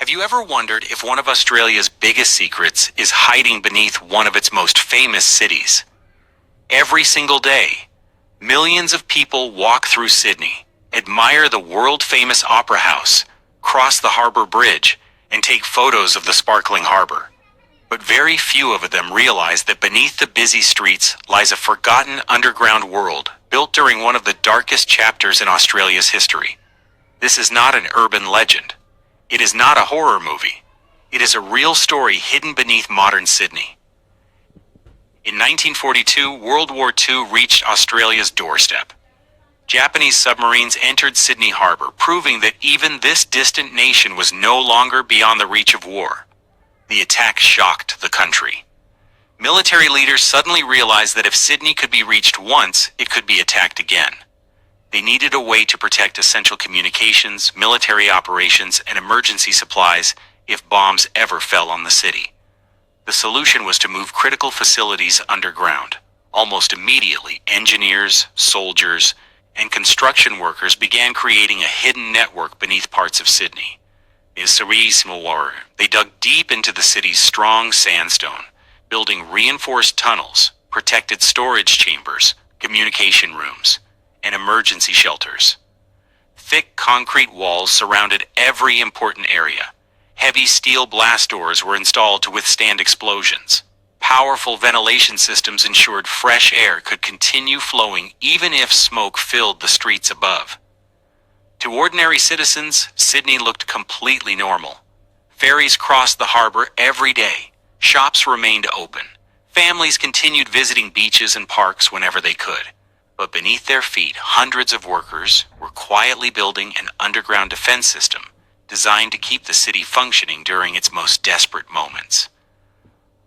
Have you ever wondered if one of Australia's biggest secrets is hiding beneath one of its most famous cities? Every single day, millions of people walk through Sydney, admire the world-famous Opera House, cross the harbour bridge, and take photos of the sparkling harbour. But very few of them realize that beneath the busy streets lies a forgotten underground world built during one of the darkest chapters in Australia's history. This is not an urban legend. It is not a horror movie. It is a real story hidden beneath modern Sydney. In 1942, World War II reached Australia's doorstep. Japanese submarines entered Sydney Harbour, proving that even this distant nation was no longer beyond the reach of war. The attack shocked the country. Military leaders suddenly realized that if Sydney could be reached once, it could be attacked again. They needed a way to protect essential communications, military operations, and emergency supplies if bombs ever fell on the city. The solution was to move critical facilities underground. Almost immediately, engineers, soldiers, and construction workers began creating a hidden network beneath parts of Sydney. They dug deep into the city's strong sandstone, building reinforced tunnels, protected storage chambers, communication rooms, and emergency shelters. Thick concrete walls surrounded every important area. Heavy steel blast doors were installed to withstand explosions. Powerful ventilation systems ensured fresh air could continue flowing even if smoke filled the streets above. To ordinary citizens, Sydney looked completely normal. Ferries crossed the harbour every day. Shops remained open. Families continued visiting beaches and parks whenever they could. But beneath their feet, hundreds of workers were quietly building an underground defense system designed to keep the city functioning during its most desperate moments.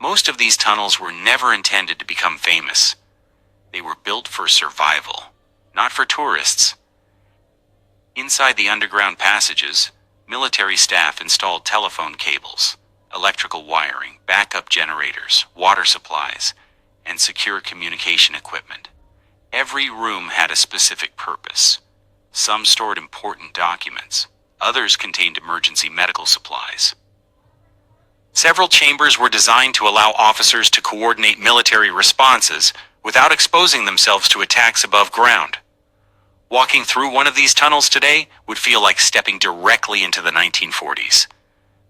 Most of these tunnels were never intended to become famous. They were built for survival, not for tourists. Inside the underground passages, military staff installed telephone cables, electrical wiring, backup generators, water supplies, and secure communication equipment. Every room had a specific purpose. Some stored important documents. Others contained emergency medical supplies. Several chambers were designed to allow officers to coordinate military responses without exposing themselves to attacks above ground. Walking through one of these tunnels today would feel like stepping directly into the 1940s.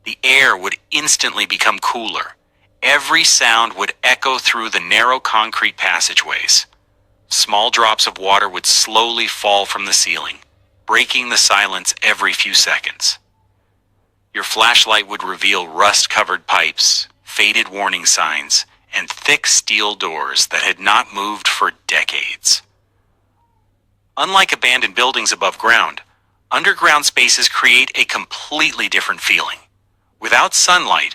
The air would instantly become cooler. Every sound would echo through the narrow concrete passageways. Small drops of water would slowly fall from the ceiling, breaking the silence every few seconds. Your flashlight would reveal rust-covered pipes, faded warning signs, and thick steel doors that had not moved for decades. Unlike abandoned buildings above ground, underground spaces create a completely different feeling. Without sunlight,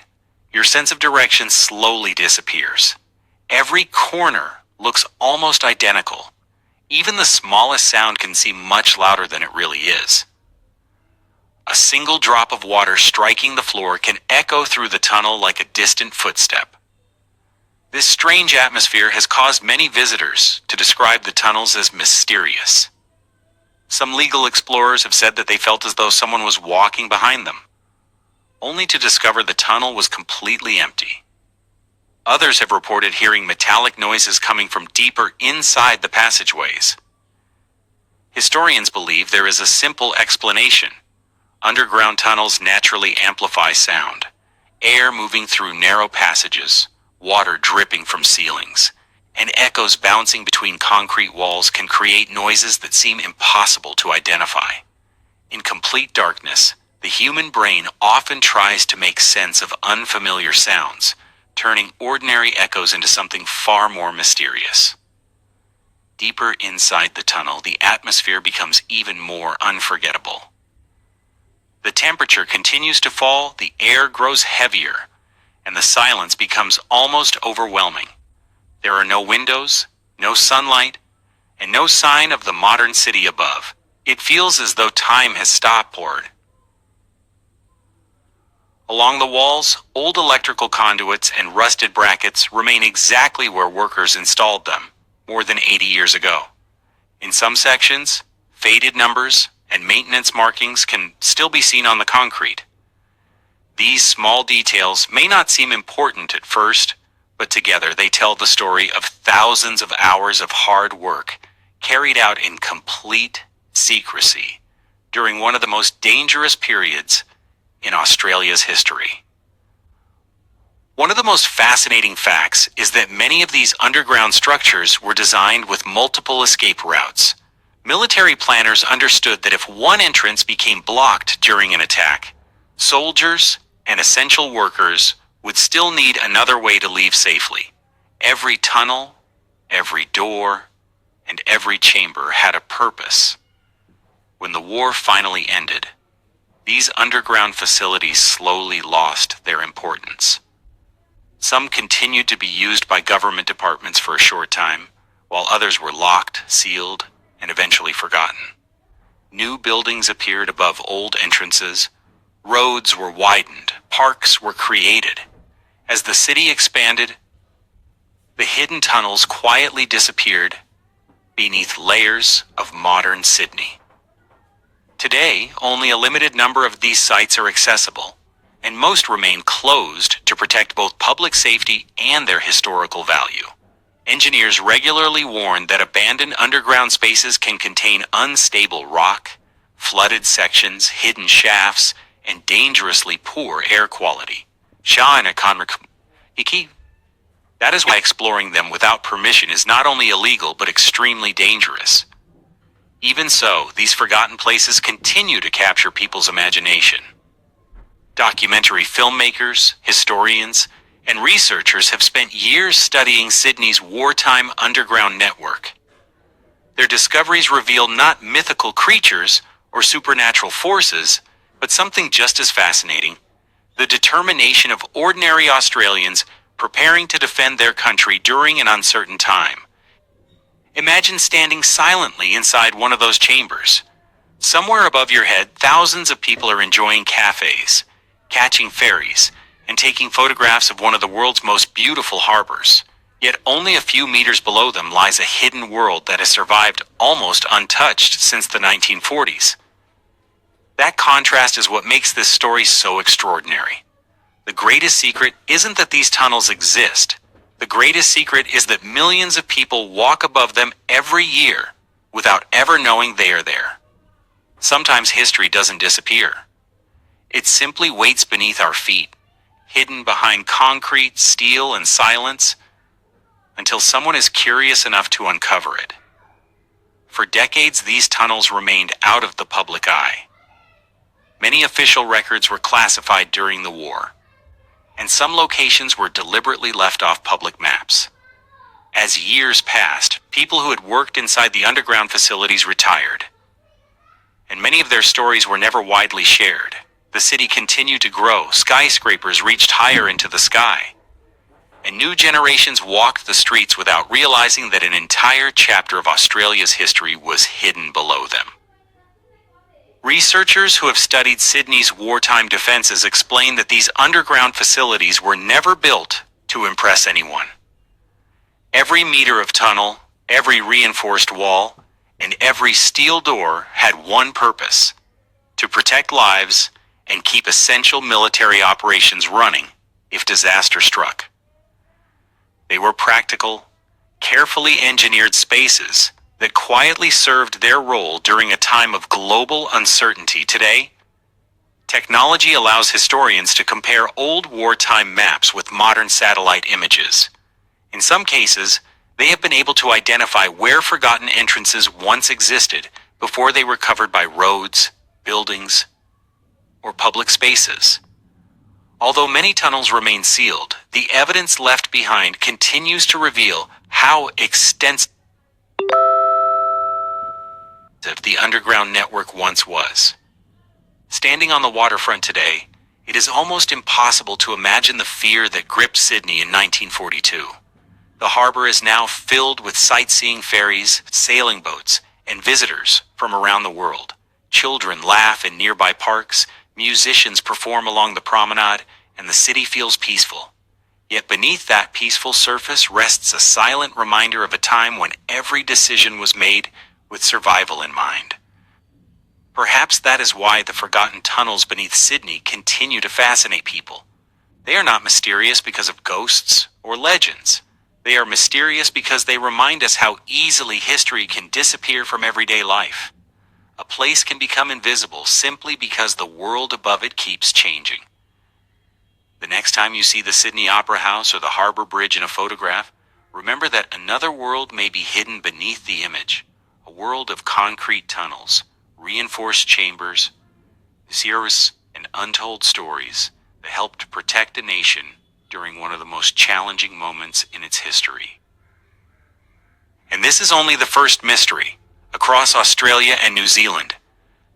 your sense of direction slowly disappears. Every corner looks almost identical. Even the smallest sound can seem much louder than it really is. A single drop of water striking the floor can echo through the tunnel like a distant footstep. This strange atmosphere has caused many visitors to describe the tunnels as mysterious. Some legal explorers have said that they felt as though someone was walking behind them, only to discover the tunnel was completely empty. Others have reported hearing metallic noises coming from deeper inside the passageways. Historians believe there is a simple explanation. Underground tunnels naturally amplify sound. Air moving through narrow passages, water dripping from ceilings, and echoes bouncing between concrete walls can create noises that seem impossible to identify. In complete darkness, the human brain often tries to make sense of unfamiliar sounds, turning ordinary echoes into something far more mysterious. Deeper inside the tunnel, the atmosphere becomes even more unforgettable. The temperature continues to fall, the air grows heavier, and the silence becomes almost overwhelming. There are no windows, no sunlight, and no sign of the modern city above. It feels as though time has stopped. Along the walls, old electrical conduits and rusted brackets remain exactly where workers installed them more than 80 years ago. In some sections, faded numbers and maintenance markings can still be seen on the concrete. These small details may not seem important at first, but together they tell the story of thousands of hours of hard work carried out in complete secrecy during one of the most dangerous periods in Australia's history. One of the most fascinating facts is that many of these underground structures were designed with multiple escape routes. Military planners understood that if one entrance became blocked during an attack, soldiers and essential workers would still need another way to leave safely. Every tunnel, every door, and every chamber had a purpose. When the war finally ended, these underground facilities slowly lost their importance. Some continued to be used by government departments for a short time, while others were locked, sealed, and eventually forgotten. New buildings appeared above old entrances, roads were widened, parks were created. As the city expanded, the hidden tunnels quietly disappeared beneath layers of modern Sydney. Today, only a limited number of these sites are accessible, and most remain closed to protect both public safety and their historical value. Engineers regularly warn that abandoned underground spaces can contain unstable rock, flooded sections, hidden shafts, and dangerously poor air quality. That is why exploring them without permission is not only illegal but extremely dangerous. Even so, these forgotten places continue to capture people's imagination. Documentary filmmakers, historians, and researchers have spent years studying Sydney's wartime underground network. Their discoveries reveal not mythical creatures or supernatural forces, but something just as fascinating: the determination of ordinary Australians preparing to defend their country during an uncertain time. Imagine standing silently inside one of those chambers. Somewhere above your head, thousands of people are enjoying cafes, catching ferries, and taking photographs of one of the world's most beautiful harbors. Yet only a few meters below them lies a hidden world that has survived almost untouched since the 1940s. That contrast is what makes this story so extraordinary. The greatest secret isn't that these tunnels exist. The greatest secret is that millions of people walk above them every year without ever knowing they are there. Sometimes history doesn't disappear. It simply waits beneath our feet, hidden behind concrete, steel, and silence, until someone is curious enough to uncover it. For decades, these tunnels remained out of the public eye. Many official records were classified during the war, and some locations were deliberately left off public maps. As years passed, people who had worked inside the underground facilities retired, and many of their stories were never widely shared. The city continued to grow, skyscrapers reached higher into the sky, and new generations walked the streets without realizing that an entire chapter of Australia's history was hidden below them. Researchers who have studied Sydney's wartime defenses explain that these underground facilities were never built to impress anyone. Every meter of tunnel, every reinforced wall, and every steel door had one purpose: to protect lives and keep essential military operations running if disaster struck. They were practical, carefully engineered spaces that quietly served their role during a time of global uncertainty. Today, technology allows historians to compare old wartime maps with modern satellite images. In some cases, they have been able to identify where forgotten entrances once existed before they were covered by roads, buildings, or public spaces. Although many tunnels remain sealed, the evidence left behind continues to reveal how extensive the underground network once was. Standing on the waterfront today, it is almost impossible to imagine the fear that gripped Sydney in 1942. The harbor is now filled with sightseeing ferries, sailing boats, and visitors from around the world. Children laugh in nearby parks, musicians perform along the promenade, and the city feels peaceful. Yet beneath that peaceful surface rests a silent reminder of a time when every decision was made with survival in mind. Perhaps that is why the forgotten tunnels beneath Sydney continue to fascinate people. They are not mysterious because of ghosts or legends. They are mysterious because they remind us how easily history can disappear from everyday life. A place can become invisible simply because the world above it keeps changing. The next time you see the Sydney Opera House or the Harbour Bridge in a photograph, remember that another world may be hidden beneath the image. A world of concrete tunnels, reinforced chambers, mirrors, and untold stories that helped protect a nation during one of the most challenging moments in its history. And this is only the first mystery. Across Australia and New Zealand,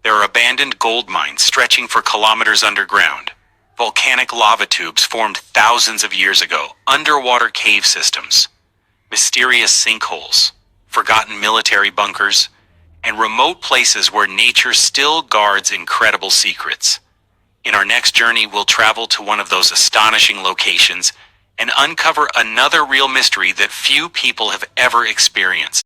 there are abandoned gold mines stretching for kilometers underground. Volcanic lava tubes formed thousands of years ago, underwater cave systems, mysterious sinkholes, forgotten military bunkers, and remote places where nature still guards incredible secrets. In our next journey, we'll travel to one of those astonishing locations and uncover another real mystery that few people have ever experienced.